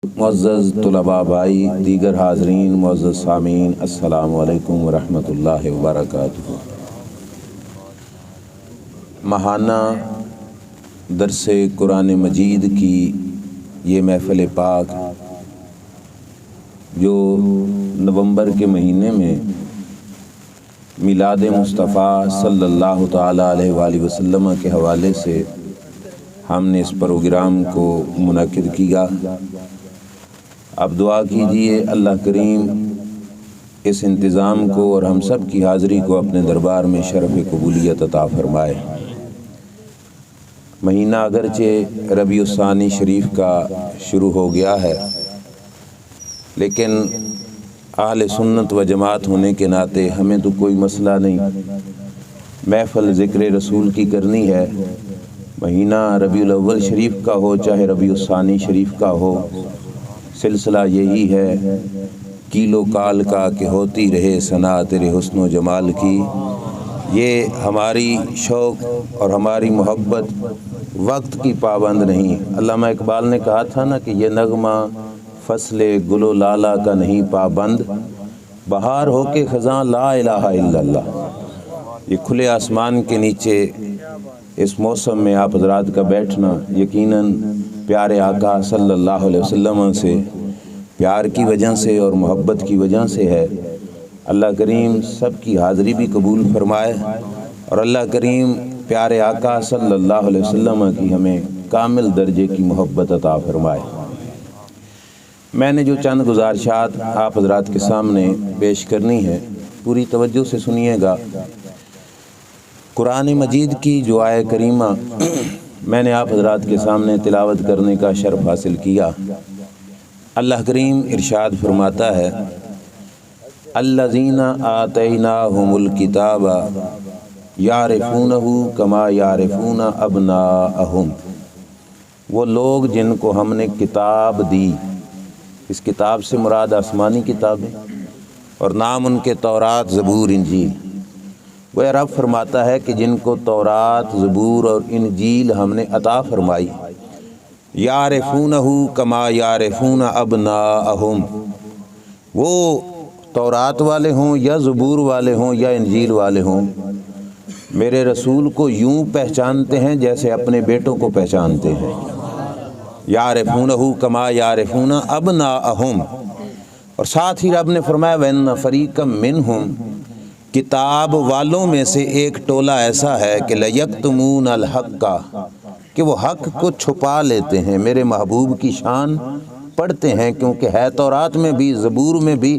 معزز طلباء بھائی، دیگر حاضرین، معزز سامعین، السلام علیکم ورحمۃ اللہ وبرکاتہ۔ ماہانہ درس قرآن مجید کی یہ محفل پاک جو نومبر کے مہینے میں میلاد مصطفیٰ صلی اللہ تعالیٰ علیہ وآلہ وسلم کے حوالے سے ہم نے اس پروگرام کو منعقد کیا۔ اب دعا کیجیے اللہ کریم اس انتظام کو اور ہم سب کی حاضری کو اپنے دربار میں شرف قبولیت عطا فرمائے۔ مہینہ اگرچہ ربیع الثانی شریف کا شروع ہو گیا ہے، لیکن اہل سنت و جماعت ہونے کے ناطے ہمیں تو کوئی مسئلہ نہیں، محفل ذکر رسول کی کرنی ہے۔ مہینہ ربیع الاول شریف کا ہو چاہے ربیع الثانی شریف کا ہو، سلسلہ یہی ہے کیلو کال کا کہ ہوتی رہے ثنا تیرے حسن و جمال کی۔ یہ ہماری شوق اور ہماری محبت وقت کی پابند نہیں۔ علامہ اقبال نے کہا تھا نا کہ یہ نغمہ فصل گل و لالا کا نہیں پابند، بہار ہو کے خزاں لا الہ الا اللہ۔ یہ کھلے آسمان کے نیچے اس موسم میں آپ حضرات کا بیٹھنا یقیناً پیارے آقا صلی اللہ علیہ وسلم سے پیار کی وجہ سے اور محبت کی وجہ سے ہے۔ اللہ کریم سب کی حاضری بھی قبول فرمائے اور اللہ کریم پیارے آقا صلی اللہ علیہ وسلم کی ہمیں کامل درجے کی محبت عطا فرمائے۔ میں نے جو چند گزارشات آپ حضرات کے سامنے پیش کرنی ہے، پوری توجہ سے سنیے گا۔ قرآن مجید کی جو آیہ کریمہ میں نے آپ حضرات کے سامنے تلاوت کرنے کا شرف حاصل کیا، اللہ کریم ارشاد فرماتا ہے الذین آتیناہم الکتاب یعرفونہ کما یعرفون ابناءہم۔ وہ لوگ جن کو ہم نے کتاب دی، اس کتاب سے مراد آسمانی کتاب ہے اور نام ان کے تورات، زبور، انجیل۔ وہ رب فرماتا ہے کہ جن کو تورات، زبور اور انجیل ہم نے عطا فرمائی، یعرفونہ کما یعرفون ابناءہم، وہ تورات والے ہوں یا زبور والے ہوں یا انجیل والے ہوں، میرے رسول کو یوں پہچانتے ہیں جیسے اپنے بیٹوں کو پہچانتے ہیں۔ یعرفونہ کما یعرفون ابناءہم، اور ساتھ ہی رب نے فرمایا وَإِنَّ فَرِيقًا مِّنْهُمْ، کتاب والوں میں سے ایک ٹولہ ایسا ہے کہ لَيَكْتُمُونَ الْحَقَّ، کہ وہ حق کو چھپا لیتے ہیں، میرے محبوب کی شان پڑھتے ہیں کیونکہ ہے تورات میں بھی، زبور میں بھی،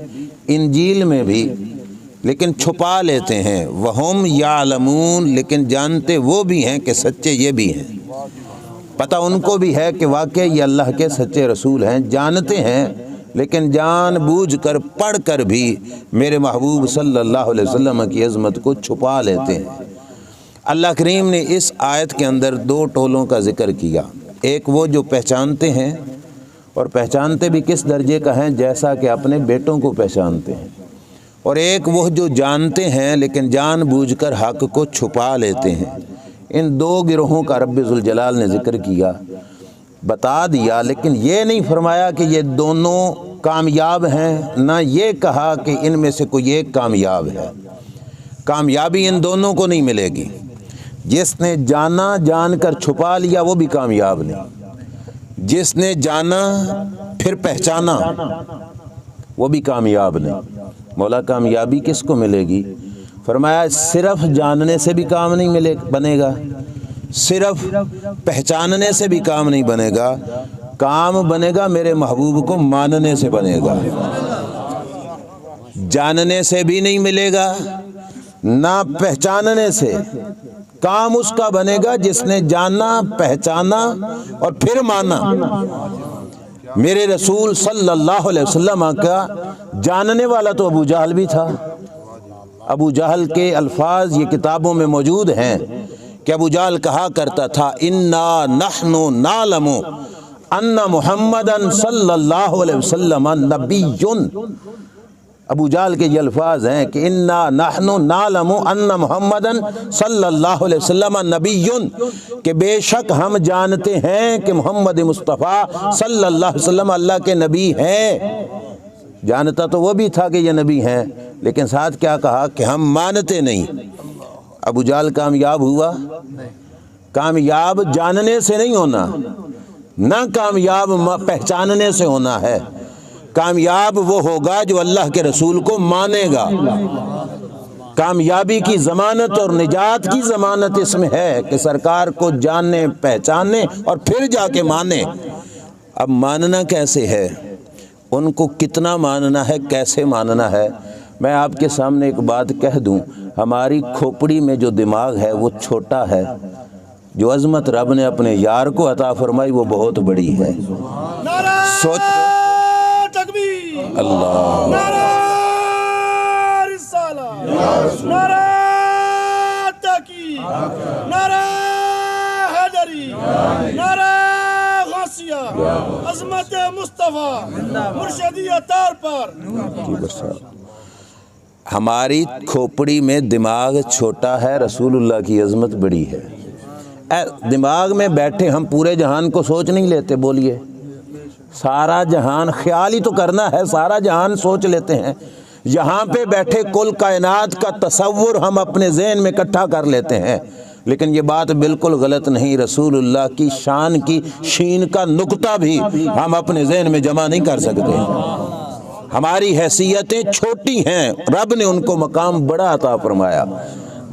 انجیل میں بھی، لیکن چھپا لیتے ہیں۔ وَهُمْ يَعْلَمُونَ، لیکن جانتے وہ بھی ہیں کہ سچے یہ بھی ہیں، پتہ ان کو بھی ہے کہ واقعی یہ اللہ کے سچے رسول ہیں، جانتے ہیں لیکن جان بوجھ کر پڑھ کر بھی میرے محبوب صلی اللہ علیہ وسلم کی عظمت کو چھپا لیتے ہیں۔ اللہ کریم نے اس آیت کے اندر دو ٹولوں کا ذکر کیا، ایک وہ جو پہچانتے ہیں، اور پہچانتے بھی کس درجے کا ہیں، جیسا کہ اپنے بیٹوں کو پہچانتے ہیں، اور ایک وہ جو جانتے ہیں لیکن جان بوجھ کر حق کو چھپا لیتے ہیں۔ ان دو گروہوں کا رب ذوالجلال نے ذکر کیا، بتا دیا، لیکن یہ نہیں فرمایا کہ یہ دونوں کامیاب ہیں، نہ یہ کہا کہ ان میں سے کوئی ایک کامیاب ہے۔ کامیابی ان دونوں کو نہیں ملے گی۔ جس نے جانا جان کر چھپا لیا وہ بھی کامیاب نہیں، جس نے جانا پھر پہچانا وہ بھی کامیاب نہیں۔ مولا کامیابی کس کو ملے گی؟ فرمایا صرف جاننے سے بھی کام نہیں بنے گا، صرف پہچاننے سے بھی کام نہیں بنے گا، کام بنے گا میرے محبوب کو ماننے سے بنے گا۔ جاننے سے بھی نہیں ملے گا، نہ پہچاننے سے، کام اس کا بنے گا جس نے جانا، پہچانا اور پھر مانا۔ میرے رسول صلی اللہ علیہ وسلم کا جاننے والا تو ابو جہل بھی تھا۔ ابو جہل کے الفاظ یہ کتابوں میں موجود ہیں کہ ابو جہل کہا کرتا تھا اِنَّا نَحْنُ نَعْلَمُ أَنَّ مُحَمَّدًا صلی اللہ علیہ وسلم نبی۔ ابو جہل کے یہ الفاظ ہیں کہ انا نحن نعلم ان محمدن صلی اللہ علیہ وسلم نبی، کہ بے شک ہم جانتے ہیں کہ محمد مصطفیٰ صلی اللہ علیہ وسلم اللہ کے نبی ہیں۔ جانتا تو وہ بھی تھا کہ یہ نبی ہیں، لیکن ساتھ کیا کہا کہ ہم مانتے نہیں۔ ابو جہل کامیاب ہوا؟ کامیاب جاننے سے نہیں ہونا، نہ کامیاب پہچاننے سے ہونا ہے۔ کامیاب وہ ہوگا جو اللہ کے رسول کو مانے گا۔ کامیابی کی ضمانت اور نجات کی ضمانت اس میں ہے کہ سرکار کو جاننے، پہچاننے اور پھر جا کے مانے۔ اب ماننا کیسے ہے، ان کو کتنا ماننا ہے، کیسے ماننا ہے؟ میں آپ کے سامنے ایک بات کہہ دوں، ہماری کھوپڑی میں جو دماغ ہے وہ چھوٹا ہے، جو عظمت رب نے اپنے یار کو عطا فرمائی وہ بہت بڑی ہے۔ سوچ اللہ، نعرہ رسالہ، نعرہ تحقیق، نعرہ حیدری، نعرہ غوثیہ، عظمت مصطفیٰ، مرشدی اطار پر۔ ہماری کھوپڑی میں دماغ چھوٹا ہے، رسول اللہ کی عظمت بڑی ہے۔ دماغ میں بیٹھے ہم پورے جہان کو سوچ نہیں لیتے، بولیے سارا جہان خیال ہی تو کرنا ہے، سارا جہان سوچ لیتے ہیں۔ یہاں پہ بیٹھے کل کائنات کا تصور ہم اپنے ذہن میں اکٹھا کر لیتے ہیں، لیکن یہ بات بالکل غلط نہیں۔ رسول اللہ کی شان کی شین کا نقطہ بھی ہم اپنے ذہن میں جمع نہیں کر سکتے۔ ہماری حیثیتیں چھوٹی ہیں، رب نے ان کو مقام بڑا عطا فرمایا۔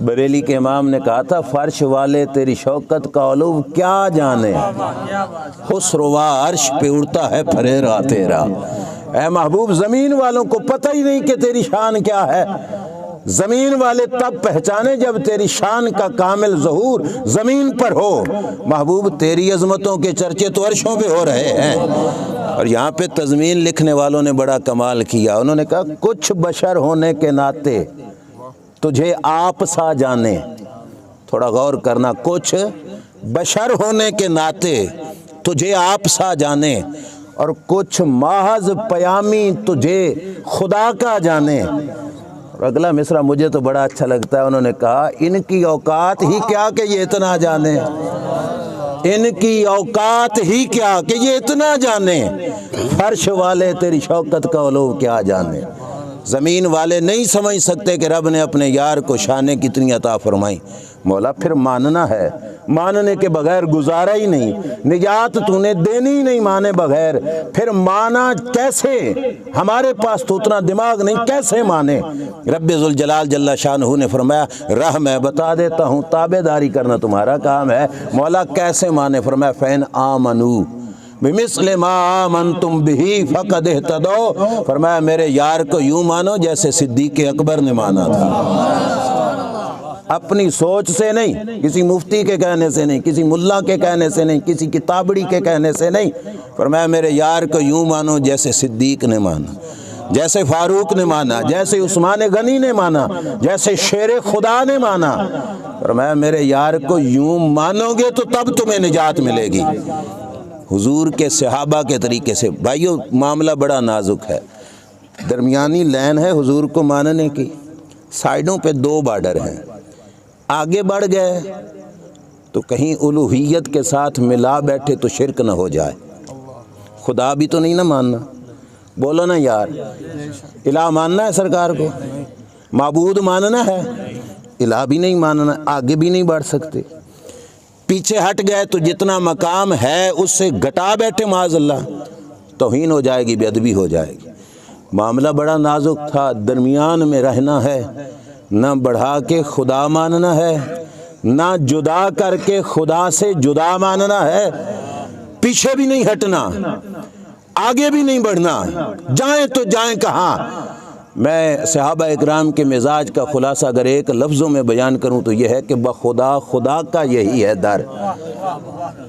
بریلی کے امام نے کہا تھا، فرش والے تیری شوکت کا علو کیا جانے، خسروا عرش پہ اڑتا ہے پھریرا تیرا۔ اے محبوب، زمین والوں کو پتہ ہی نہیں کہ تیری شان کیا ہے۔ زمین والے تب پہچانے جب تیری شان کا کامل ظہور زمین پر ہو۔ محبوب، تیری عظمتوں کے چرچے تو عرشوں پہ ہو رہے ہیں۔ اور یہاں پہ تضمین لکھنے والوں نے بڑا کمال کیا، انہوں نے کہا کچھ بشر ہونے کے ناطے تجھے آپ سا جانے۔ تھوڑا غور کرنا، کچھ بشر ہونے کے ناطے تجھے آپ سا جانے، اور کچھ محض پیامی تجھے خدا کا جانے۔ اور اگلا مصرع مجھے تو بڑا اچھا لگتا ہے، انہوں نے کہا ان کی اوقات ہی کیا کہ یہ اتنا جانے، ان کی اوقات ہی کیا کہ یہ اتنا جانے، فرش والے تیری شوکت کا علو کیا جانے۔ زمین والے نہیں سمجھ سکتے کہ رب نے اپنے یار کو شانیں کتنی عطا فرمائی۔ مولا پھر ماننا ہے، ماننے کے بغیر گزارا ہی نہیں، نجات تو نے دینی ہی نہیں مانے بغیر۔ پھر مانا کیسے؟ ہمارے پاس تو اتنا دماغ نہیں، کیسے مانے؟ رب ذوالجلال جل شانہ نے فرمایا راہ میں بتا دیتا ہوں، تابع داری کرنا تمہارا کام ہے۔ مولا کیسے مانے؟ فرمایا فین آمنو بمثل ما آمنتم بہ فقد اہتدوا۔ فرمایا میرے یار کو یوں مانو جیسے صدیق اکبر نے مانا تھا، اپنی سوچ سے نہیں، کسی مفتی کے کہنے سے نہیں، کسی ملا کے کہنے سے نہیں، کسی کتابڑی کے کہنے سے نہیں۔ فرمایا میرے یار کو یوں مانو جیسے صدیق نے مانا، جیسے فاروق نے مانا، جیسے عثمان غنی نے مانا، جیسے شیر خدا نے مانا۔ فرمایا میرے یار کو یوں مانو گے تو تب تمہیں نجات ملے گی۔ حضور کے صحابہ کے طریقے سے بھائیو معاملہ بڑا نازک ہے، درمیانی لین ہے حضور کو ماننے کی، سائیڈوں پہ دو بارڈر ہیں۔ آگے بڑھ گئے تو کہیں الوہیت کے ساتھ ملا بیٹھے تو شرک نہ ہو جائے، خدا بھی تو نہیں نہ ماننا، بولو نا یار، الہ ماننا ہے سرکار کو، معبود ماننا ہے، الہ بھی نہیں ماننا، آگے بھی نہیں بڑھ سکتے۔ پیچھے ہٹ گئے تو جتنا مقام ہے اس سے گھٹا بیٹھے، معاذ اللہ توہین ہو جائے گی، بے ادبی ہو جائے گی۔ معاملہ بڑا نازک تھا، درمیان میں رہنا ہے، نہ بڑھا کے خدا ماننا ہے، نہ جدا کر کے خدا سے جدا ماننا ہے، پیچھے بھی نہیں ہٹنا، آگے بھی نہیں بڑھنا، جائیں تو جائیں کہاں۔ میں صحابہ اکرام کے مزاج کا خلاصہ اگر ایک لفظوں میں بیان کروں تو یہ ہے کہ بخدا خدا کا یہی ہے در،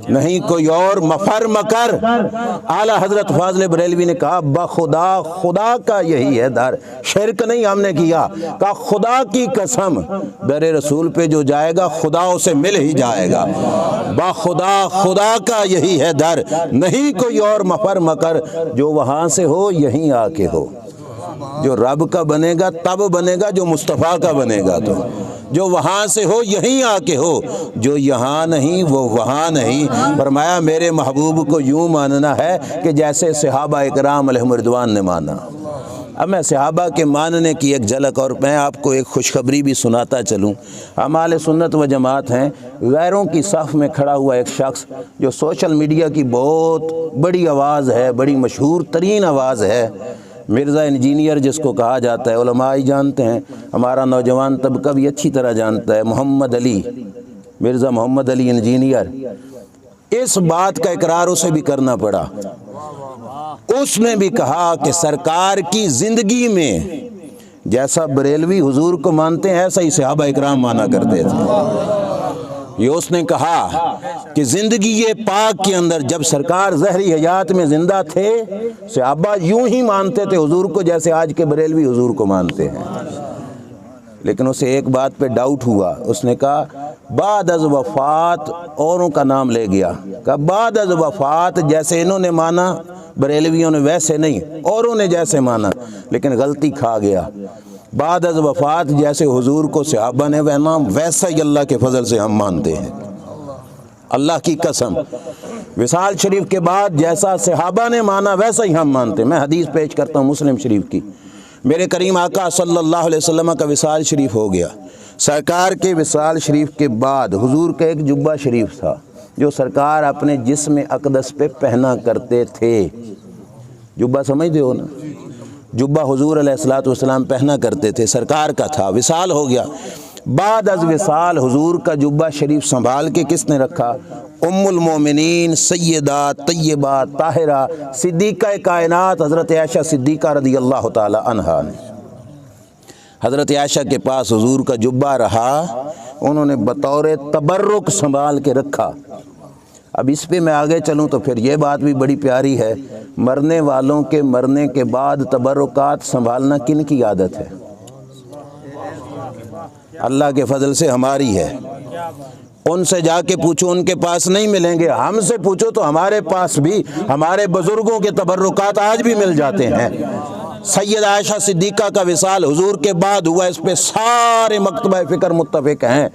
نہیں کوئی اور مفر مکر۔ اعلیٰ حضرت فاضل بریلوی نے کہا بخدا خدا کا یہی ہے در، شرک نہیں ہم نے کیا، کہا خدا کی قسم در رسول پہ جو جائے گا خدا اسے مل ہی جائے گا۔ بخدا خدا کا یہی ہے در، نہیں کوئی اور مفر مکر، جو وہاں سے ہو یہیں آ کے ہو۔ جو رب کا بنے گا تب بنے گا جو مصطفیٰ کا بنے گا، تو جو وہاں سے ہو یہیں آ کے ہو، جو یہاں نہیں وہ وہاں نہیں۔ فرمایا میرے محبوب کو یوں ماننا ہے کہ جیسے صحابہ اکرام علیہم رضوان نے مانا۔ اب میں صحابہ کے ماننے کی ایک جھلک، اور میں آپ کو ایک خوشخبری بھی سناتا چلوں۔ ہم اہل سنت و جماعت ہیں، غیروں کی صف میں کھڑا ہوا ایک شخص جو سوشل میڈیا کی بہت بڑی آواز ہے، بڑی مشہور ترین آواز ہے، مرزا انجینئر جس کو کہا جاتا ہے، علماء ہی جانتے ہیں، ہمارا نوجوان طبقہ بھی اچھی طرح جانتا ہے، محمد علی، مرزا محمد علی انجینئر۔ اس بات کا اقرار اسے بھی کرنا پڑا۔ اس نے بھی کہا کہ سرکار کی زندگی میں جیسا بریلوی حضور کو مانتے ہیں ایسا ہی صحابہ اکرام مانا کرتے تھے۔ یہ اس نے کہا کہ زندگی پاک کے اندر جب سرکار ظہری حیات میں زندہ تھے، صحابہ یوں ہی مانتے تھے حضور کو جیسے آج کے بریلوی حضور کو مانتے ہیں۔ لیکن اسے ایک بات پہ ڈاؤٹ ہوا، اس نے کہا بعد از وفات، اوروں کا نام لے گیا، کہا بعد از وفات جیسے انہوں نے مانا بریلویوں نے ویسے نہیں، اوروں نے جیسے مانا، لیکن غلطی کھا گیا۔ بعد از وفات جیسے حضور کو صحابہ نے مانا ویسا ہی اللہ کے فضل سے ہم مانتے ہیں، اللہ کی قسم۔ وصال شریف کے بعد جیسا صحابہ نے مانا ویسا ہی ہم مانتے ہیں۔ میں حدیث پیش کرتا ہوں مسلم شریف کی، میرے کریم آقا صلی اللہ علیہ وسلم کا وصال شریف ہو گیا۔ سرکار کے وصال شریف کے بعد حضور کا ایک جبہ شریف تھا جو سرکار اپنے جسم اقدس پہ پہنا کرتے تھے۔ جبہ سمجھتے ہو نا؟ جبہ حضور علیہ الصلوۃ والسلام پہنا کرتے تھے، سرکار کا تھا، وصال ہو گیا۔ بعد از وصال حضور کا جبہ شریف سنبھال کے کس نے رکھا؟ ام المومنین سیدہ طیبہ طاہرہ صدیقہ کائنات حضرت عائشہ صدیقہ رضی اللہ تعالی عنہا نے۔ حضرت عائشہ کے پاس حضور کا جبہ رہا، انہوں نے بطور تبرک سنبھال کے رکھا۔ اب اس پہ میں آگے چلوں تو پھر یہ بات بھی بڑی پیاری ہے، مرنے والوں کے مرنے کے بعد تبرکات سنبھالنا کن کی عادت ہے؟ اللہ کے فضل سے ہماری ہے۔ ان سے جا کے پوچھو، ان کے پاس نہیں ملیں گے، ہم سے پوچھو تو ہمارے پاس بھی ہمارے بزرگوں کے تبرکات آج بھی مل جاتے ہیں۔ سید عائشہ صدیقہ کا وصال حضور کے بعد ہوا، اس پہ سارے مکتبہ فکر متفق ہیں۔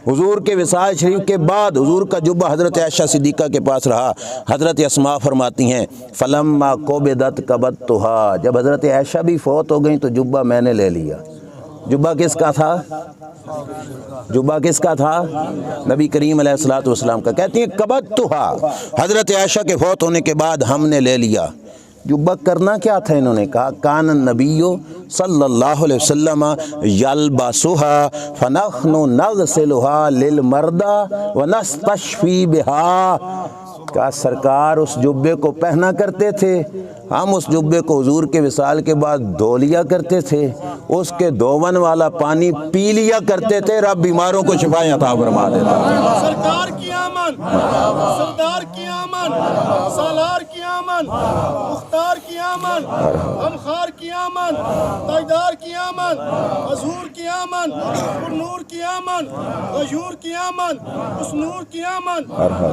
حضور کے وصال شریف کے بعد حضور کا جبہ حضرت عائشہ صدیقہ کے پاس رہا۔ حضرت اسماء فرماتی ہیں فلما قبضت قبضتها، جب حضرت عائشہ بھی فوت ہو گئیں تو جبہ میں نے لے لیا۔ جبہ کس کا تھا؟ جبہ کس کا تھا؟ نبی کریم علیہ الصلوۃ والسلام کا۔ کہتی ہیں قبضتها، حضرت عائشہ کے فوت ہونے کے بعد ہم نے لے لیا۔ جبہ کرنا کیا تھا؟ انہوں نے کہا کان النبی صلی اللہ علیہ وسلم یلبسها فنحن نغسلها للمرضى ونستشفی بها، کہا سرکار اس جبے کو پہنا کرتے تھے، ہم اس جبے کو حضور کے وصال کے بعد دھو لیا کرتے تھے، اس کے دھون والا پانی پی لیا کرتے تھے، رب بیماروں کو شفائیں عطا فرما دیتا۔ سرکار کی آمن، سردار کی آمن، سالار کی آمن، مختار کی آمن، غمخوار کی آمن، تاجدار کی آمن، حضور کی آمن، نور کی آمن، غیور کی آمن، اس نور کی آمن،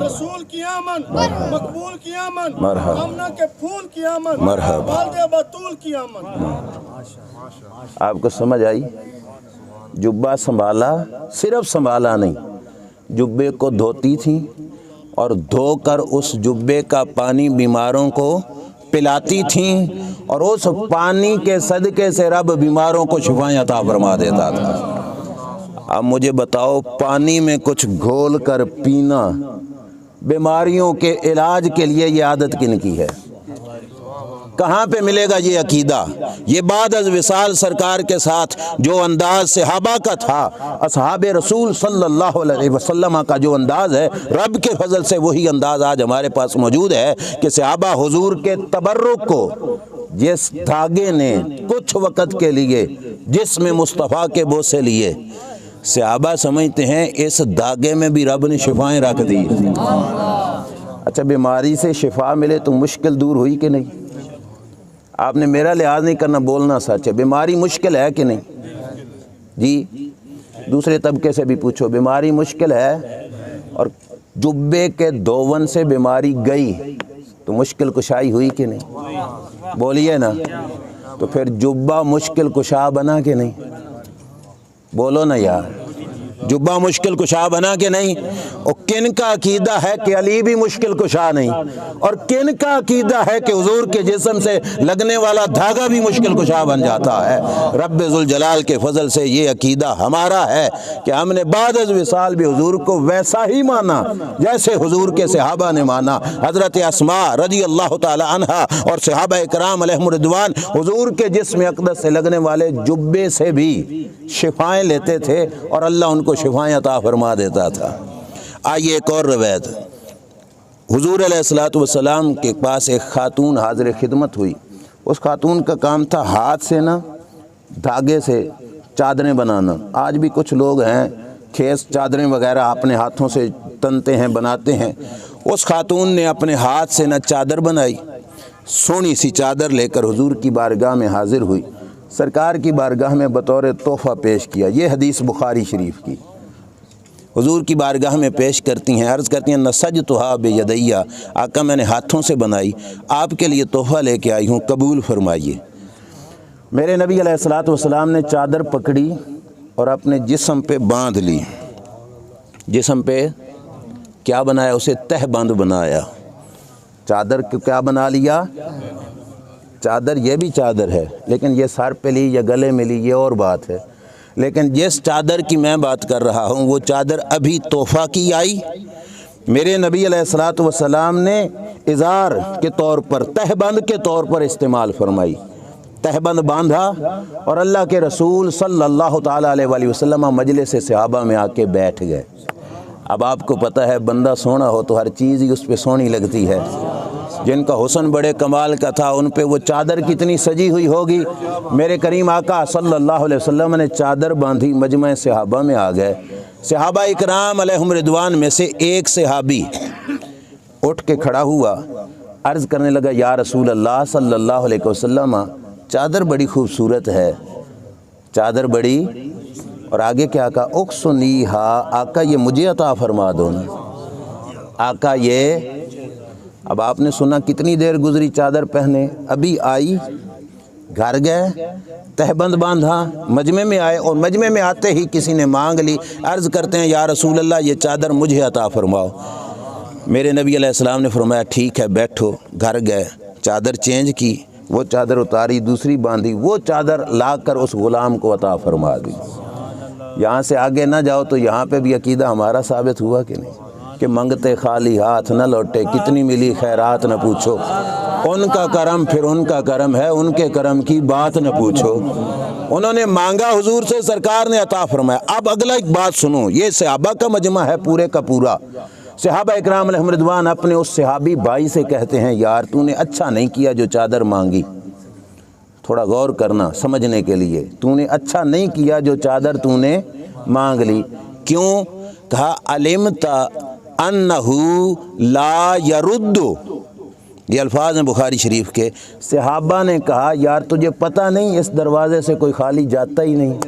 رسول کی آمن، مقبول کی آمن، آمنہ کے پھول کی آمن، والدہ بطول کی آمن۔ آپ کو سمجھ آئی؟ جبہ سنبھالا، صرف سنبھالا نہیں، جبے کو دھوتی تھیں اور دھو کر اس جبے کا پانی بیماروں کو پلاتی تھیں، اور اس پانی کے صدقے سے رب بیماروں کو شفائیں عطا فرما دیتا تھا۔ اب مجھے بتاؤ، پانی میں کچھ گھول کر پینا بیماریوں کے علاج کے لیے یہ عادت کن کی ہے؟ کہاں پہ ملے گا یہ عقیدہ؟ یہ بعد از وصال سرکار کے ساتھ جو انداز صحابہ کا تھا، اصحاب رسول صلی اللہ علیہ وسلم کا جو انداز ہے، رب کے فضل سے وہی انداز آج ہمارے پاس موجود ہے کہ صحابہ حضور کے تبرک کو جس دھاگے نے کچھ وقت کے لیے جسم مصطفیٰ کے بوسے لیے، صحابہ سمجھتے ہیں اس دھاگے میں بھی رب نے شفائیں رکھ دی۔ اچھا، بیماری سے شفا ملے تو مشکل دور ہوئی کہ نہیں؟ آپ نے میرا لحاظ نہیں کرنا، بولنا سچ ہے۔ بیماری مشکل ہے کہ نہیں؟ جی دوسرے طبقے سے بھی پوچھو، بیماری مشکل ہے؟ اور جبے کے دھون سے بیماری گئی تو مشکل کشائی ہوئی کہ نہیں؟ بولیے نا۔ تو پھر جبہ مشکل کشا بنا کہ نہیں؟ بولو نا یار، جبہ مشکل کشا بنا کہ نہیں؟ اور کن کا عقیدہ ہے کہ علی بھی مشکل کشا نہیں، اور کن کا عقیدہ ہے کہ حضور کے جسم سے لگنے والا دھاگا بھی مشکل کشا بن جاتا ہے؟ رب ذوالجلال کے فضل سے یہ عقیدہ ہمارا ہے کہ ہم نے بعد از وصال بھی حضور کو ویسا ہی مانا جیسے حضور کے صحابہ نے مانا۔ حضرت اسماء رضی اللہ تعالی عنہا اور صحابہ اکرام علیہم رضوان حضور کے جسم اقدس سے لگنے والے جبے سے بھی شفائیں لیتے تھے اور اللہ ان کو شفائیں عطا فرما دیتا تھا۔ آئیے ایک اور روایت، حضور علیہ الصلوۃ والسلام کے پاس ایک خاتون حاضر خدمت ہوئی۔ اس خاتون کا کام تھا ہاتھ سے نا دھاگے سے چادریں بنانا۔ آج بھی کچھ لوگ ہیں کھیس چادریں وغیرہ اپنے ہاتھوں سے تنتے ہیں، بناتے ہیں۔ اس خاتون نے اپنے ہاتھ سے نا چادر بنائی، سونی سی چادر لے کر حضور کی بارگاہ میں حاضر ہوئی، سرکار کی بارگاہ میں بطور تحفہ پیش کیا۔ یہ حدیث بخاری شریف کی، حضور کی بارگاہ میں پیش کرتی ہیں، عرض کرتی ہیں نسجتھا بیدیہ، آقا میں نے ہاتھوں سے بنائی، آپ کے لیے تحفہ لے کے آئی ہوں، قبول فرمائیے۔ میرے نبی علیہ الصلوۃ والسلام نے چادر پکڑی اور اپنے جسم پہ باندھ لی۔ جسم پہ کیا بنایا؟ اسے تہ بند بنایا۔ چادر کو کیا بنا لیا؟ چادر یہ بھی چادر ہے، لیکن یہ سر پہ لی یا گلے میں لی یہ اور بات ہے، لیکن جس چادر کی میں بات کر رہا ہوں وہ چادر ابھی تحفہ کی آئی۔ میرے نبی علیہ الصلوۃ والسلام نے ازار کے طور پر، تہ بند کے طور پر استعمال فرمائی۔ تہ بند باندھا اور اللہ کے رسول صلی اللہ تعالیٰ علیہ وآلہ وسلم مجلس صحابہ میں آ کے بیٹھ گئے۔ اب آپ کو پتہ ہے بندہ سونا ہو تو ہر چیز ہی اس پہ سونی لگتی ہے۔ جن کا حسن بڑے کمال کا تھا ان پہ وہ چادر کتنی سجی ہوئی ہوگی۔ میرے کریم آقا صلی اللہ علیہ وسلم نے چادر باندھی، مجمع صحابہ میں آ گئے۔ صحابہ اکرام علیہم رضوان میں سے ایک صحابی اٹھ کے کھڑا ہوا، عرض کرنے لگا یا رسول اللہ صلی اللہ علیہ وسلم، چادر بڑی خوبصورت ہے، چادر بڑی، اور آگے کیا کہا؟ اقسنیھا، آقا یہ مجھے عطا فرما دو نا، آقا یہ۔ اب آپ نے سنا کتنی دیر گزری چادر پہنے، ابھی آئی، گھر گئے، تہ بند باندھا، مجمع میں آئے، اور مجمع میں آتے ہی کسی نے مانگ لی، عرض کرتے ہیں یا رسول اللہ یہ چادر مجھے عطا فرماؤ۔ میرے نبی علیہ السلام نے فرمایا ٹھیک ہے بیٹھو۔ گھر گئے، چادر چینج کی، وہ چادر اتاری، دوسری باندھی، وہ چادر لا کر اس غلام کو عطا فرما دی۔ یہاں سے آگے نہ جاؤ تو یہاں پہ بھی عقیدہ ہمارا ثابت ہوا کہ نہیں، کہ منگتے خالی ہاتھ نہ لوٹے، کتنی ملی خیرات نہ پوچھو، ان کا کرم پھر ان کا کرم ہے، ان کے کرم کی بات نہ پوچھو۔ انہوں نے مانگا حضور سے، سرکار نے عطا فرمایا۔ اب اگلا ایک بات سنو، یہ صحابہ کا مجمع ہے پورے کا پورا۔ صحابہ اکرام علیہم رضوان اپنے اس صحابی بھائی سے کہتے ہیں یار تو نے اچھا نہیں کیا جو چادر مانگی، تھوڑا غور کرنا سمجھنے کے لیے، تو نے اچھا نہیں کیا جو چادر تو نے مانگ لی۔ کیوں؟ کہا علمت انہو لا یرد، یہ الفاظ ہیں بخاری شریف کے۔ صحابہ نے کہا یار تجھے پتہ نہیں اس دروازے سے کوئی خالی جاتا ہی نہیں،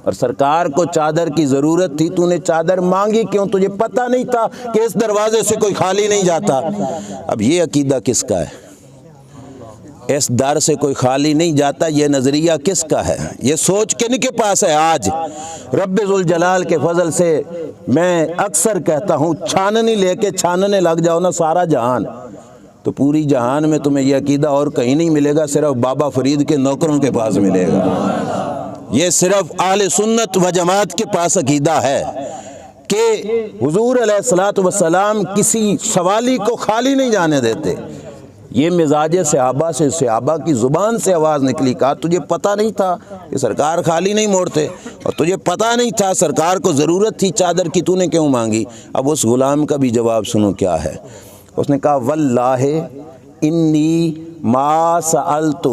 اور سرکار کو چادر کی ضرورت تھی، تو نے چادر مانگی کیوں؟ تجھے پتہ نہیں تھا کہ اس دروازے سے کوئی خالی نہیں جاتا۔ اب یہ عقیدہ کس کا ہے؟ اس در سے کوئی خالی نہیں جاتا، یہ نظریہ کس کا ہے؟ یہ سوچ کن کے پاس ہے؟ آج رب ذوالجلال کے فضل سے میں اکثر کہتا ہوں چھاننی لے کے چھاننے لگ جاؤ نا سارا جہان، تو پوری جہان میں تمہیں یہ عقیدہ اور کہیں نہیں ملے گا، صرف بابا فرید کے نوکروں کے پاس ملے گا۔ یہ صرف اہل سنت و جماعت کے پاس عقیدہ ہے کہ حضور علیہ الصلوۃ والسلام کسی سوالی کو خالی نہیں جانے دیتے۔ یہ مزاج صحابہ سے، صحابہ کی زبان سے آواز نکلی، کہا تجھے پتہ نہیں تھا کہ سرکار خالی نہیں موڑتے، اور تجھے پتہ نہیں تھا سرکار کو ضرورت تھی چادر کی، تو نے کیوں مانگی؟ اب اس غلام کا بھی جواب سنو کیا ہے۔ اس نے کہا واللہ انی ما سألتہ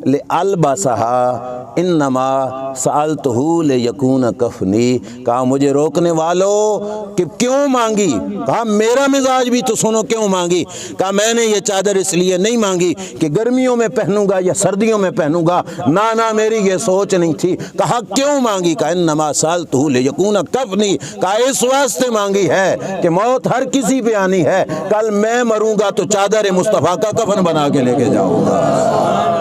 لألبسہا انما سألتہ لیکون کفنی۔ کہا مجھے روکنے والو کہ کیوں مانگی؟ کہا میرا مزاج بھی تو سنو کیوں مانگی۔ کہا میں نے یہ چادر اس لیے نہیں مانگی کہ گرمیوں میں پہنوں گا یا سردیوں میں پہنوں گا، نہ میری یہ سوچ نہیں تھی۔ کہا کیوں مانگی؟ کہا انما سألتہ لیکون کفنی۔ کہا اس واسطے مانگی ہے کہ موت ہر کسی پہ آنی ہے، کل میں مروں گا تو چادر مصطفیٰ کا کفن بنا کے لے کے جاؤں گا۔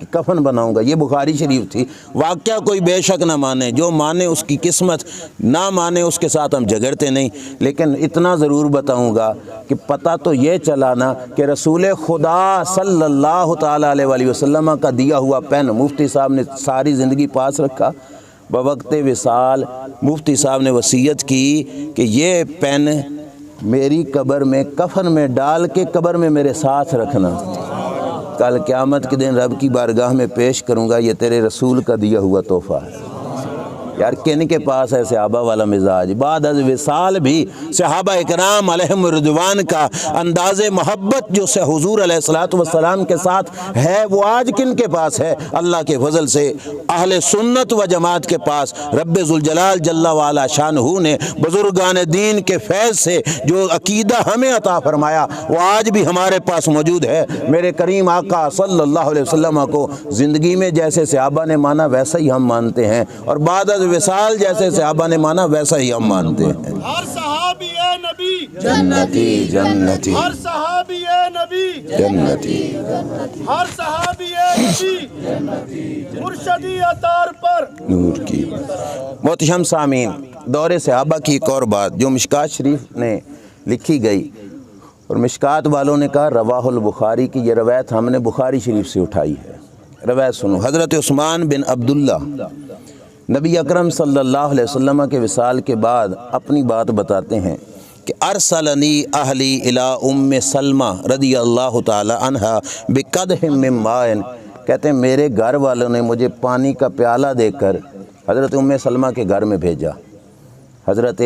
کہ کفن بناؤں گا، یہ بخاری شریف تھی۔ واقعہ کوئی بے شک نہ مانے، جو مانے اس کی قسمت، نہ مانے اس کے ساتھ ہم جھگڑتے نہیں، لیکن اتنا ضرور بتاؤں گا کہ پتہ تو یہ چلا نا کہ رسول خدا صلی اللہ تعالیٰ علیہ وآلہ وسلم کا دیا ہوا پین مفتی صاحب نے ساری زندگی پاس رکھا۔ بوقت وصال مفتی صاحب نے وصیت کی کہ یہ پین میری قبر میں کفن میں ڈال کے قبر میں میرے ساتھ رکھنا، کل قیامت کے دن رب کی بارگاہ میں پیش کروں گا، یہ تیرے رسول کا دیا ہوا تحفہ ہے۔ یار کن کے پاس ہے صحابہ والا مزاج؟ بعد از وصال بھی صحابہ اکرام علیہم رضوان کا انداز محبت جو سے حضور علیہ الصلوۃ والسلام کے ساتھ ہے، وہ آج کن کے پاس ہے؟ اللہ کے فضل سے اہل سنت و جماعت کے پاس رب ذوالجلال جل وعلا شانہ نے بزرگان دین کے فیض سے جو عقیدہ ہمیں عطا فرمایا وہ آج بھی ہمارے پاس موجود ہے۔ میرے کریم آقا صلی اللہ علیہ وسلم کو زندگی میں جیسے صحابہ نے مانا ویسا ہی ہم مانتے ہیں، اور بعد از وصال جیسے صحابہ نے مانا ویسا ہی ہم مانتے ہیں۔ ہر صحابی اے نبی جنتی جنتی، ہر صحابی اے نبی جنتی، ہر صحابی اے نبی مرشدی اطار پر نور کی۔ محتشم سامعین، دور صحابہ کی ایک اور بات جو مشکات شریف نے لکھی گئی، اور مشکات والوں نے کہا رواہ البخاری کی یہ روایت ہم نے بخاری شریف سے اٹھائی ہے۔ روایت سنو، حضرت عثمان بن عبداللہ نبی اکرم صلی اللہ علیہ وسلم کے وصال کے بعد اپنی بات بتاتے ہیں کہ ارسلنی اہلی الی ام سلمہ رضی اللہ تعالی عنہا بقدح من ماء، کہتے ہیں میرے گھر والوں نے مجھے پانی کا پیالہ دے کر حضرت ام سلمہ کے گھر میں بھیجا۔ حضرت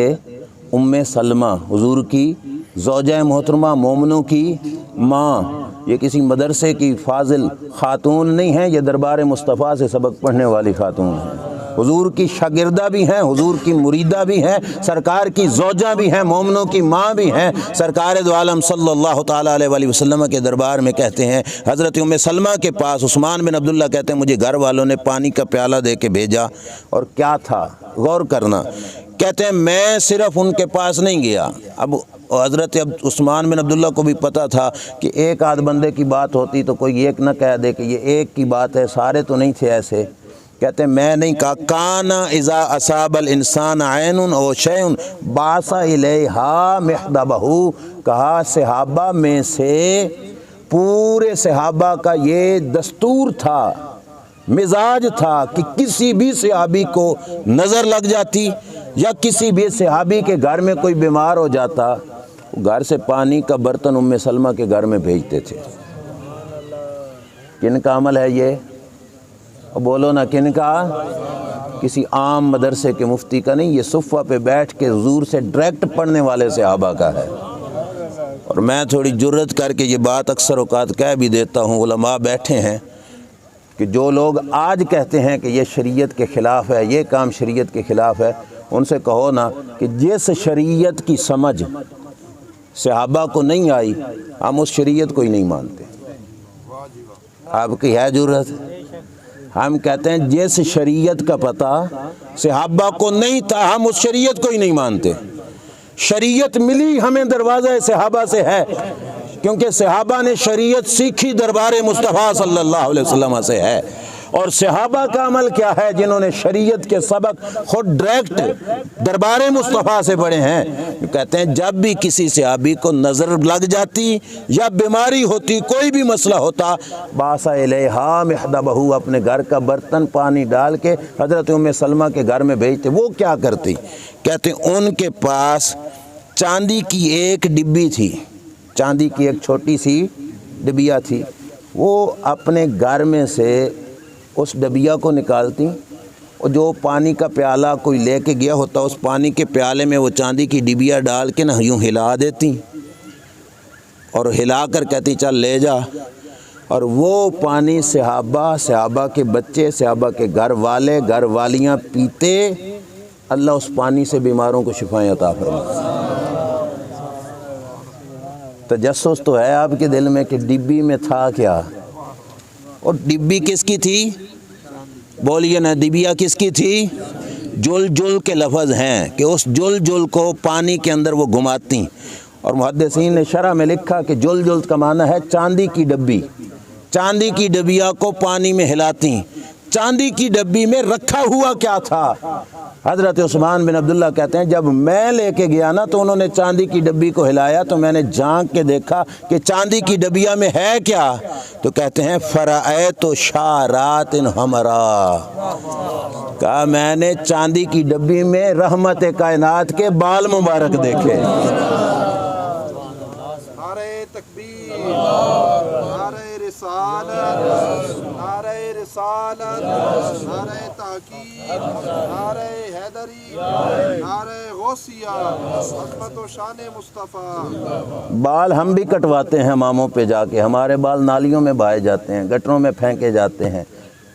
ام سلمہ حضور کی زوجہ محترمہ، مومنوں کی ماں، یہ کسی مدرسے کی فاضل خاتون نہیں ہیں، یہ دربار مصطفیٰ سے سبق پڑھنے والی خاتون ہیں، حضور کی شاگردہ بھی ہیں، حضور کی مریدہ بھی ہیں، سرکار کی زوجہ بھی ہیں، مومنوں کی ماں بھی ہیں۔ سرکار دو عالم صلی اللہ تعالیٰ علیہ وآلہ وسلم کے دربار میں کہتے ہیں حضرت ام سلمہ کے پاس عثمان بن عبداللہ کہتے ہیں مجھے گھر والوں نے پانی کا پیالہ دے کے بھیجا، اور کیا تھا غور کرنا، کہتے ہیں میں صرف ان کے پاس نہیں گیا، اب حضرت عثمان بن عبداللہ کو بھی پتہ تھا کہ ایک آدھ بندے کی بات ہوتی تو کوئی ایک نہ کہہ دے کہ یہ ایک کی بات ہے، سارے تو نہیں تھے ایسے۔ کہتے ہیں میں نہیں کہا، کان اذا اصاب الانسان عین او شیء باس الیہا محدبہ، کہا صحابہ میں سے پورے صحابہ کا یہ دستور تھا، مزاج تھا کہ کسی بھی صحابی کو نظر لگ جاتی یا کسی بھی صحابی کے گھر میں کوئی بیمار ہو جاتا، گھر سے پانی کا برتن ام سلمہ کے گھر میں بھیجتے تھے۔ کن کا عمل ہے یہ؟ بولو نا کن کا؟ کسی عام مدرسے کے مفتی کا نہیں، یہ صفہ پہ بیٹھ کے حضور سے ڈائریکٹ پڑھنے والے صحابہ کا ہے۔ اور میں تھوڑی جرت کر کے یہ بات اکثر اوقات کہہ بھی دیتا ہوں، علماء بیٹھے ہیں کہ جو لوگ آج کہتے ہیں کہ یہ شریعت کے خلاف ہے، یہ کام شریعت کے خلاف ہے، ان سے کہو نا کہ جس شریعت کی سمجھ صحابہ کو نہیں آئی ہم اس شریعت کو ہی نہیں مانتے۔ آپ کی ہے جرت؟ ہم کہتے ہیں جس شریعت کا پتہ صحابہ کو نہیں تھا ہم اس شریعت کو ہی نہیں مانتے۔ شریعت ملی ہمیں دروازہ صحابہ سے ہے، کیونکہ صحابہ نے شریعت سیکھی دربار مصطفیٰ صلی اللہ علیہ وسلم سے ہے۔ اور صحابہ کا عمل کیا ہے؟ جنہوں نے شریعت کے سبق خود ڈائریکٹ دربار مصطفیٰ سے پڑھے ہیں، کہتے ہیں جب بھی کسی صحابی کو نظر لگ جاتی یا بیماری ہوتی، کوئی بھی مسئلہ ہوتا، باسا الیہا محدبہ، اپنے گھر کا برتن پانی ڈال کے حضرت ام سلمہ کے گھر میں بھیجتے۔ وہ کیا کرتی؟ کہتے ہیں ان کے پاس چاندی کی ایک ڈبی تھی، چاندی کی ایک چھوٹی سی ڈبیا تھی، وہ اپنے گھر میں سے اس ڈبیا کو نکالتی، اور جو پانی کا پیالہ کوئی لے کے گیا ہوتا اس پانی کے پیالے میں وہ چاندی کی ڈبیا ڈال کے نا یوں ہلا دیتی، اور ہلا کر کہتی چل لے جا، اور وہ پانی صحابہ کے بچے، صحابہ کے گھر والے، گھر والیاں پیتے، اللہ اس پانی سے بیماروں کو شفائیں عطا فرماتا۔ تجسس تو ہے آپ کے دل میں کہ ڈبی میں تھا کیا، اور ڈبی کس کی تھی؟ بولیے نا، ڈبیا کس کی تھی؟ جل جل کے لفظ ہیں کہ اس جل جل کو پانی کے اندر وہ گھماتی، اور محدثین نے شرح میں لکھا کہ جل جل کا معنی ہے چاندی کی ڈبی، چاندی کی ڈبیا کو پانی میں ہلاتی، چاندی کی ڈبی میں رکھا ہوا کیا تھا؟ حضرت عثمان بن عبداللہ کہتے ہیں جب میں لے کے گیا نا تو انہوں نے چاندی کی ڈبی کو ہلایا تو میں نے جھانک کے دیکھا کہ چاندی کی ڈبیا میں ہے کیا؟ تو کہتے ہیں فرأیت شعرات حمراء، کہا میں نے چاندی کی ڈبی میں رحمت کائنات کے بال مبارک دیکھے۔ نعرہ تکبیر، نعرہ رسالت، نعرہ رسالت، نعرہ تحقیق، نعرہ حیدری، نعرہ غوثیہ، عظمت و شان مصطفیٰ۔ بال ہم بھی کٹواتے ہیں ماموں پہ جا کے، ہمارے بال نالیوں میں بہائے جاتے ہیں، گٹروں میں پھینکے جاتے ہیں۔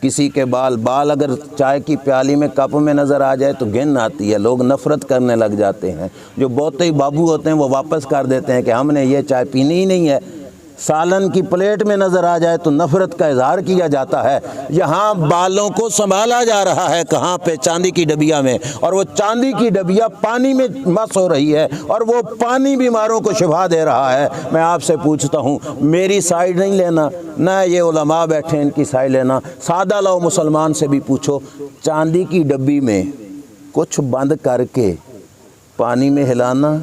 کسی کے بال اگر چائے کی پیالی میں کپ میں نظر آ جائے تو گھن آتی ہے، لوگ نفرت کرنے لگ جاتے ہیں۔ جو بہتے ہی بابو ہوتے ہیں وہ واپس کر دیتے ہیں کہ ہم نے یہ چائے پینی ہی نہیں ہے۔ سالن کی پلیٹ میں نظر آ جائے تو نفرت کا اظہار کیا جاتا ہے۔ یہاں بالوں کو سنبھالا جا رہا ہے، کہاں پہ؟ چاندی کی ڈبیا میں، اور وہ چاندی کی ڈبیا پانی میں مس ہو رہی ہے اور وہ پانی بیماروں کو شفا دے رہا ہے۔ میں آپ سے پوچھتا ہوں، میری سائیڈ نہیں لینا، نہ یہ علماء بیٹھے ان کی سائیڈ لینا، سادہ لو مسلمان سے بھی پوچھو، چاندی کی ڈبی میں کچھ بند کر کے پانی میں ہلانا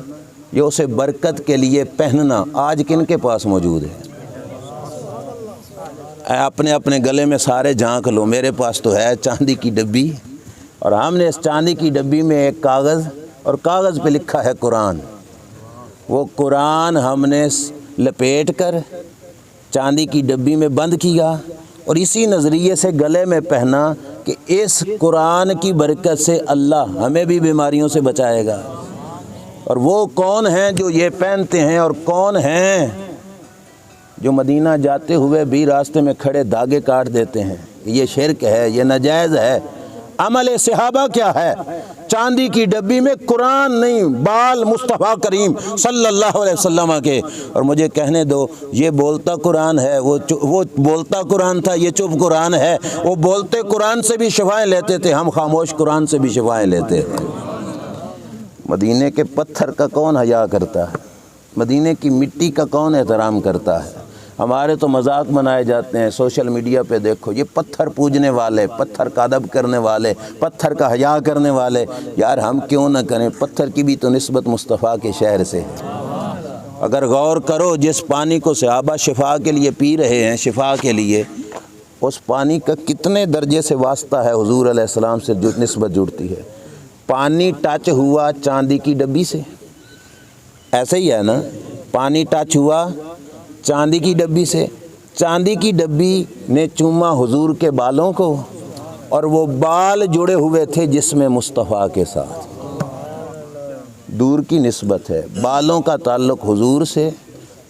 یا اسے برکت کے لیے پہننا آج کن کے پاس موجود ہے؟ اپنے اپنے گلے میں سارے جھانک لو، میرے پاس تو ہے چاندی کی ڈبی، اور ہم نے اس چاندی کی ڈبی میں ایک کاغذ، اور کاغذ پہ لکھا ہے قرآن۔ وہ قرآن ہم نے لپیٹ کر چاندی کی ڈبی میں بند کیا اور اسی نظریے سے گلے میں پہنا کہ اس قرآن کی برکت سے اللہ ہمیں بھی بیماریوں سے بچائے گا۔ اور وہ کون ہیں جو یہ پہنتے ہیں، اور کون ہیں جو مدینہ جاتے ہوئے بھی راستے میں کھڑے دھاگے کاٹ دیتے ہیں؟ یہ شرک ہے، یہ ناجائز ہے۔ عمل صحابہ کیا ہے؟ چاندی کی ڈبی میں قرآن نہیں، بال مصطفیٰ کریم صلی اللہ علیہ وسلم کے۔ اور مجھے کہنے دو، یہ بولتا قرآن ہے، وہ بولتا قرآن تھا، یہ چپ قرآن ہے۔ وہ بولتے قرآن سے بھی شفائیں لیتے تھے، ہم خاموش قرآن سے بھی شفائیں لیتے ہیں۔ مدینے کے پتھر کا کون حیا کرتا ہے؟ مدینے کی مٹی کا کون احترام کرتا ہے؟ ہمارے تو مذاق بنائے جاتے ہیں سوشل میڈیا پہ، دیکھو یہ پتھر پوجنے والے، پتھر کا ادب کرنے والے، پتھر کا حیا کرنے والے۔ یار ہم کیوں نہ کریں؟ پتھر کی بھی تو نسبت مصطفیٰ کے شہر سے ہے۔ اگر غور کرو، جس پانی کو صحابہ شفا کے لیے پی رہے ہیں، شفا کے لیے، اس پانی کا کتنے درجے سے واسطہ ہے حضور علیہ السلام سے جو نسبت جڑتی ہے۔ پانی ٹچ ہوا چاندی کی ڈبی سے، ایسے ہی ہے نا؟ پانی ٹچ ہوا چاندی کی ڈبی سے، چاندی کی ڈبی نے چوما حضور کے بالوں کو، اور وہ بال جڑے ہوئے تھے جسم مصطفیٰ کے ساتھ۔ دور کی نسبت ہے، بالوں کا تعلق حضور سے،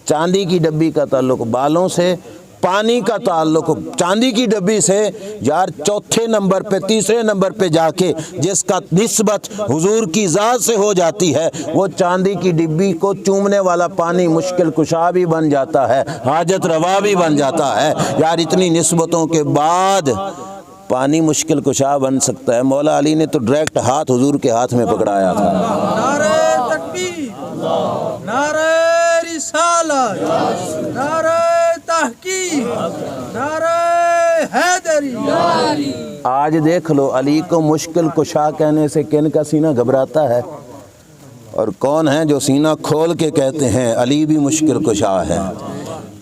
چاندی کی ڈبی کا تعلق بالوں سے، پانی کا تعلق چاندی کی ڈبی سے۔ یار چوتھے نمبر پہ، تیسرے نمبر پہ جا کے جس کا نسبت حضور کی ذات سے ہو جاتی ہے، وہ چاندی کی ڈبی کو چومنے والا پانی مشکل کشا بھی بن جاتا ہے، حاجت روا بھی بن جاتا ہے۔ یار اتنی نسبتوں کے بعد پانی مشکل کشا بن سکتا ہے؟ مولا علی نے تو ڈائریکٹ ہاتھ حضور کے ہاتھ میں پکڑایا تھا۔ نعرہ تکبیر، نعرہ رسالت، نعرہ تحقیق، نعرہ حیدری۔ آج دیکھ لو، علی کو مشکل کشا کہنے سے کن کا سینہ گھبراتا ہے، اور کون ہیں جو سینہ کھول کے کہتے ہیں علی بھی مشکل کشا ہے؟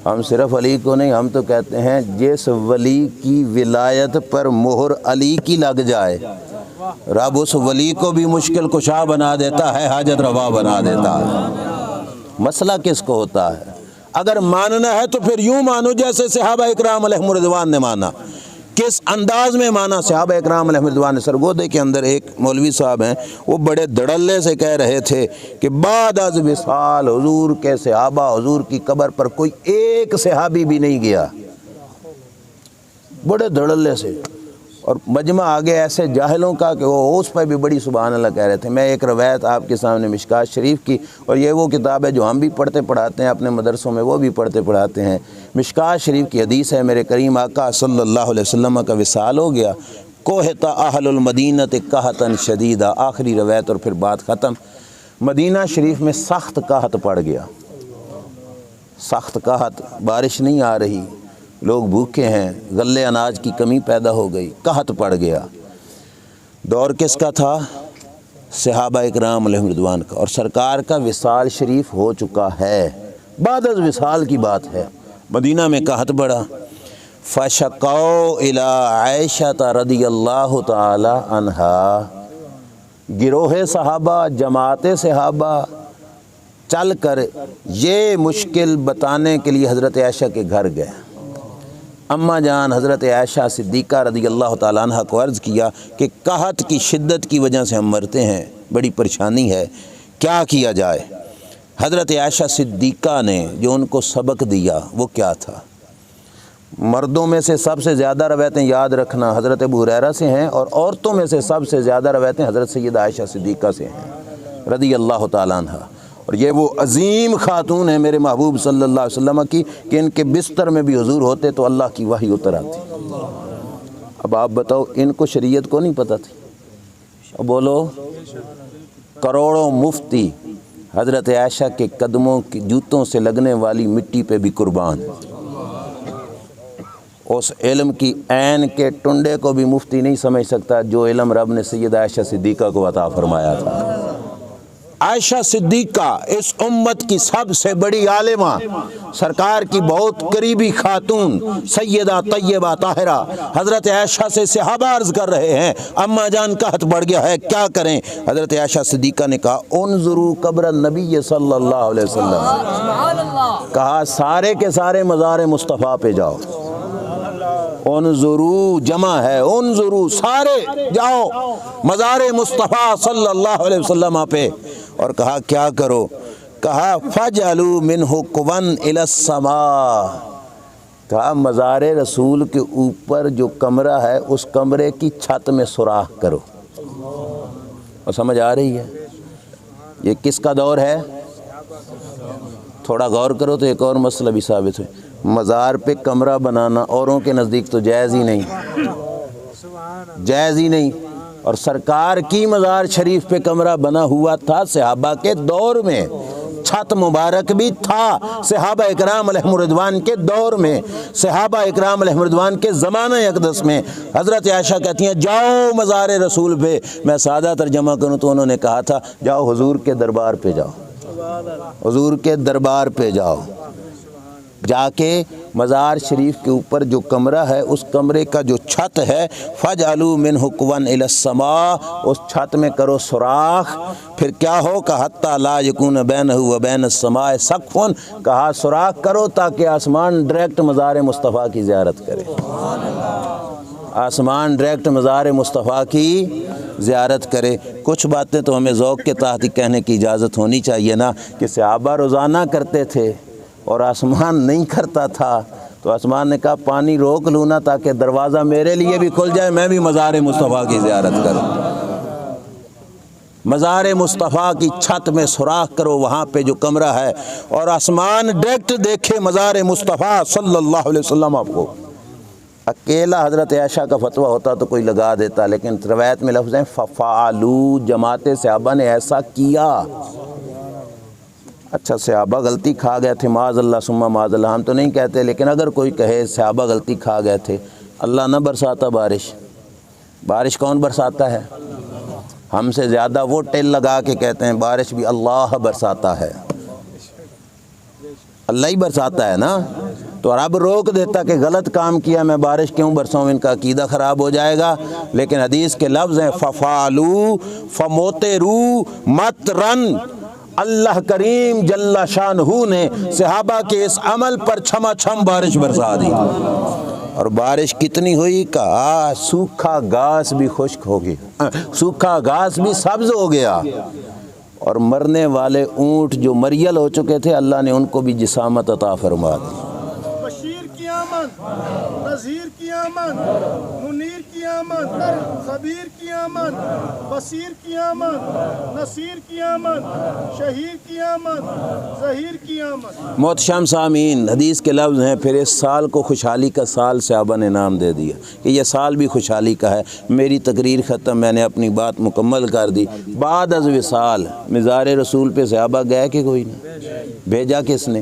ہم صرف علی کو نہیں، ہم تو کہتے ہیں جس ولی کی ولایت پر مہر علی کی لگ جائے، رب اس ولی کو بھی مشکل کشا بنا دیتا ہے، حاجت روا بنا دیتا ہے۔ مسئلہ کس کو ہوتا ہے؟ اگر ماننا ہے تو پھر یوں مانو جیسے صحابہ اکرام علیہم رضوان نے مانا۔ کس انداز میں مانا صحابہ اکرام علیہم رضوان نے؟ سرگودے کے اندر ایک مولوی صاحب ہیں، وہ بڑے دھڑلے سے کہہ رہے تھے کہ بعد از وصال حضور کے صحابہ، حضور کی قبر پر کوئی ایک صحابی بھی نہیں گیا، بڑے دھڑلے سے۔ اور مجمع آگے ایسے جاہلوں کا کہ وہ اس پہ بھی بڑی سبحان اللہ کہہ رہے تھے۔ میں ایک روایت آپ کے سامنے مشکات شریف کی، اور یہ وہ کتاب ہے جو ہم بھی پڑھتے پڑھاتے ہیں اپنے مدرسوں میں، وہ بھی پڑھتے پڑھاتے ہیں۔ مشکات شریف کی حدیث ہے، میرے کریم آقا صلی اللہ علیہ وسلم کا وصال ہو گیا، کوہتا اہل المدینۃ قحطا شدیدا، آخری روایت اور پھر بات ختم۔ مدینہ شریف میں سخت قحط پڑ گیا، سخت قحط، بارش نہیں آ رہی، لوگ بھوکے ہیں، غلے اناج کی کمی پیدا ہو گئی، قحط پڑ گیا۔ دور کس کا تھا؟ صحابہ اکرام علیہم رضوان کا، اور سرکار کا وصال شریف ہو چکا ہے، بعد از وصال کی بات ہے۔ مدینہ میں قحط بڑھا، فشقوا الی عائشہ رضی اللہ تعالی عنہا، گروہ صحابہ، جماعت صحابہ چل کر یہ مشکل بتانے کے لیے حضرت عائشہ کے گھر گئے۔ اماں جان حضرت عائشہ صدیقہ رضی اللہ تعالیٰ عنہ کو عرض کیا کہ قحط کی شدت کی وجہ سے ہم مرتے ہیں، بڑی پریشانی ہے، کیا کیا جائے؟ حضرت عائشہ صدیقہ نے جو ان کو سبق دیا وہ کیا تھا؟ مردوں میں سے سب سے زیادہ روایتیں یاد رکھنا حضرت ابو ہریرہ سے ہیں، اور عورتوں میں سے سب سے زیادہ روایتیں حضرت سیدہ عائشہ صدیقہ سے ہیں رضی اللہ تعالیٰ عنہ۔ اور یہ وہ عظیم خاتون ہیں میرے محبوب صلی اللہ علیہ وسلم کی کہ ان کے بستر میں بھی حضور ہوتے تو اللہ کی وحی اتر آتی۔ اب آپ بتاؤ، ان کو شریعت کو نہیں پتہ تھی؟ اب بولو، کروڑوں مفتی حضرت عائشہ کے قدموں کی جوتوں سے لگنے والی مٹی پہ بھی قربان، اس علم کی عین کے ٹنڈے کو بھی مفتی نہیں سمجھ سکتا جو علم رب نے سیدہ عائشہ صدیقہ کو عطا فرمایا تھا۔ عائشہ صدیقہ اس امت کی سب سے بڑی عالمہ، سرکار کی بہت قریبی خاتون، سیدہ طیبہ طاہرہ حضرت عائشہ سے صحابہ عرض کر رہے ہیں اماں جان قحط بڑھ گیا ہے، کیا کریں؟ حضرت عائشہ صدیقہ نے کہا انظروا قبر النبی صلی اللہ علیہ وسلم، کہا سارے کے سارے مزار مصطفیٰ پہ جاؤ۔ انظروا جمع ہے، انظروا سارے جاؤ مزار مصطفیٰ صلی اللہ علیہ وسلم پہ، اور کہا کیا کرو؟ کہا فَجْعَلُوا مِنْهُ قُوًّا إِلَى السَّمَاءِ، کہا مزار رسول کے اوپر جو کمرہ ہے اس کمرے کی چھت میں سوراخ کرو۔ اور سمجھ آ رہی ہے یہ کس کا دور ہے؟ تھوڑا غور کرو تو ایک اور مسئلہ بھی ثابت ہے، مزار پہ کمرہ بنانا اوروں کے نزدیک تو جائز ہی نہیں، جائز ہی نہیں، اور سرکار کی مزار شریف پہ کمرہ بنا ہوا تھا صحابہ کے دور میں، چھت مبارک بھی تھا صحابہ اکرام علیہم رضوان کے دور میں، صحابہ اکرام علیہم رضوان کے زمانہ اقدس میں۔ حضرت عائشہ کہتی ہیں جاؤ مزار رسول پہ، میں سادہ ترجمہ کروں تو انہوں نے کہا تھا جاؤ حضور کے دربار پہ جاؤ، حضور کے دربار پہ جاؤ، جا کے مزار شریف کے اوپر جو کمرہ ہے اس کمرے کا جو چھت ہے فَجْعَلُوا مِنْهُ قُوًّا إِلَى السَّمَاءِ، اس چھت میں کرو سوراخ، پھر کیا ہو؟ کہ حَتَّى لَا يَكُونَ بَيْنَهُ وَبَيْنَ السَّمَاءِ سَقْفٌ، کہا سوراخ کرو تاکہ آسمان ڈائریکٹ مزار مصطفیٰ کی زیارت کرے، آسمان ڈائریکٹ مزار مصطفیٰ کی زیارت کرے۔ کچھ باتیں تو ہمیں ذوق کے تحت کہنے کی اجازت ہونی چاہیے نا، کہ صحابہ روزانہ کرتے تھے اور آسمان نہیں کرتا تھا، تو آسمان نے کہا پانی روک لوں نا تاکہ دروازہ میرے لیے بھی کھل جائے، میں بھی مزار مصطفیٰ کی زیارت کروں۔ مزار مصطفیٰ کی چھت میں سوراخ کرو، وہاں پہ جو کمرہ ہے، اور آسمان ڈائریکٹ دیکھے مزار مصطفیٰ صلی اللہ علیہ وسلم آپ کو۔ اکیلا حضرت عائشہ کا فتویٰ ہوتا تو کوئی لگا دیتا، لیکن روایت میں لفظ ہیں فَفَعَلُوا، جماعت صحابہ نے ایسا کیا۔ اچھا صحابہ غلطی کھا گئے تھے، معاذ اللہ ثم معاذ اللہ، ہم تو نہیں کہتے، لیکن اگر کوئی کہے صحابہ غلطی کھا گئے تھے، اللہ نہ برساتا بارش، بارش کون برساتا ہے؟ ہم سے زیادہ وہ ٹیل لگا کے کہتے ہیں بارش بھی اللہ برساتا ہے، اللہ ہی برساتا ہے نا، تو رب روک دیتا کہ غلط کام کیا میں بارش کیوں برساؤں، ان کا عقیدہ خراب ہو جائے گا۔ لیکن حدیث کے لفظ ہیں فَفَعَلُوا فَمُوتِرُوا مَطْرًا، اللہ کریم جل شانہ نے صحابہ کے اس عمل پر چھما چھم بارش برسا دی، اور بارش کتنی ہوئی؟ کہا سوکھا گھاس بھی خشک ہو گیا، سوکھا گھاس بھی سبز ہو گیا، اور مرنے والے اونٹ جو مریل ہو چکے تھے اللہ نے ان کو بھی جسامت عطا فرما دی۔ بشیر کی آمد، نذیر کی آمد، منیر کی آمد، خبیر کی آمد، بصیر کی آمد، نصیر کی آمد، شہیر کی آمد، ظہیر کی آمد۔ محتشم سامعین، حدیث کے لفظ ہیں پھر اس سال کو خوشحالی کا سال صحابہ نے نام دے دیا کہ یہ سال بھی خوشحالی کا ہے۔ میری تقریر ختم، میں نے اپنی بات مکمل کر دی۔ بعد از وصال مزار رسول پہ صحابہ گئے کہ کوئی نہیں؟ بھیجا کس نے؟